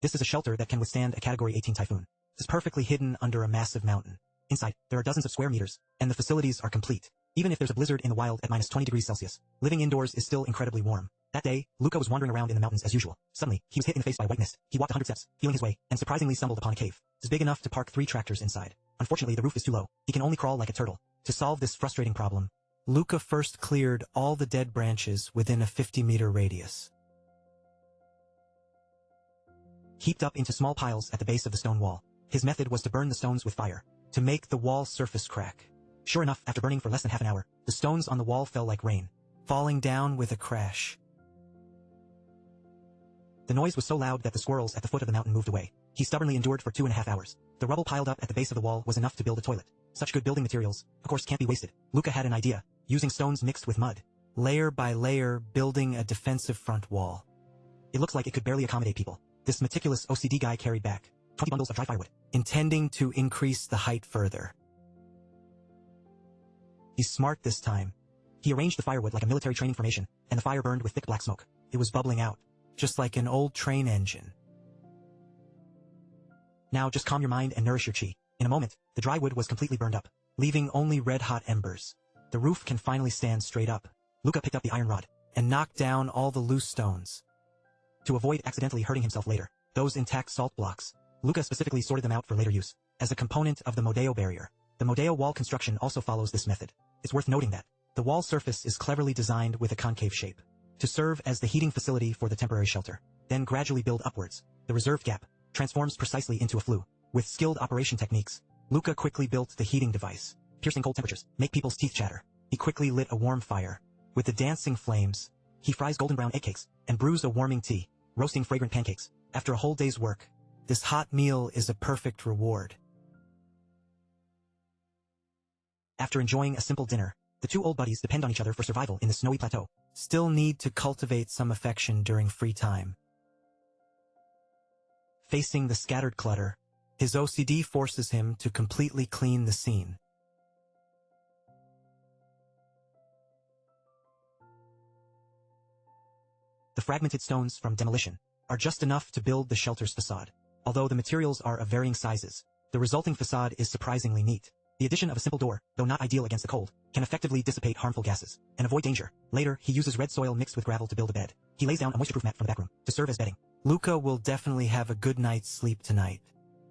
This is a shelter that can withstand a Category 18 typhoon. It is perfectly hidden under a massive mountain. Inside, there are dozens of square meters, and the facilities are complete. Even if there's a blizzard in the wild at minus 20 degrees Celsius, living indoors is still incredibly warm. That day, Luka was wandering around in the mountains as usual. Suddenly, he was hit in the face by white mist. He walked 100 steps, feeling his way, and surprisingly stumbled upon a cave. It's big enough to park 3 tractors inside. Unfortunately, the roof is too low. He can only crawl like a turtle. To solve this frustrating problem, Luka first cleared all the dead branches within a 50-meter radius. Heaped up into small piles at the base of the stone wall. His method was to burn the stones with fire, to make the wall surface crack. Sure enough, after burning for less than half an hour, the stones on the wall fell like rain, falling down with a crash. The noise was so loud that the squirrels at the foot of the mountain moved away. He stubbornly endured for 2.5 hours. The rubble piled up at the base of the wall was enough to build a toilet. Such good building materials, of course, can't be wasted. Luka had an idea, using stones mixed with mud. Layer by layer, building a defensive front wall. It looks like it could barely accommodate people. This meticulous OCD guy carried back 20 bundles of dry firewood, intending to increase the height further. He's smart this time. He arranged the firewood like a military training formation, and the fire burned with thick black smoke. It was bubbling out, just like an old train engine. Now just calm your mind and nourish your chi. In a moment, the dry wood was completely burned up, leaving only red-hot embers. The roof can finally stand straight up. Luka picked up the iron rod and knocked down all the loose stones. To avoid accidentally hurting himself later, those intact salt blocks, Luka specifically sorted them out for later use, as a component of the Modeo barrier. The Modeo wall construction also follows this method. It's worth noting that the wall surface is cleverly designed with a concave shape, to serve as the heating facility for the temporary shelter, then gradually build upwards. The reserve gap transforms precisely into a flue. With skilled operation techniques, Luka quickly built the heating device. Piercing cold temperatures make people's teeth chatter. He quickly lit a warm fire. With the dancing flames, he fries golden brown egg cakes and brews a warming tea, roasting fragrant pancakes. After a whole day's work, this hot meal is a perfect reward. After enjoying a simple dinner, the 2 old buddies depend on each other for survival in the snowy plateau. Still need to cultivate some affection during free time. Facing the scattered clutter, his OCD forces him to completely clean the scene. The fragmented stones from demolition are just enough to build the shelter's facade. Although the materials are of varying sizes, the resulting facade is surprisingly neat. The addition of a simple door, though not ideal against the cold, can effectively dissipate harmful gases and avoid danger. Later, he uses red soil mixed with gravel to build a bed. He lays down a moisture-proof mat from the back room to serve as bedding. Luka will definitely have a good night's sleep tonight.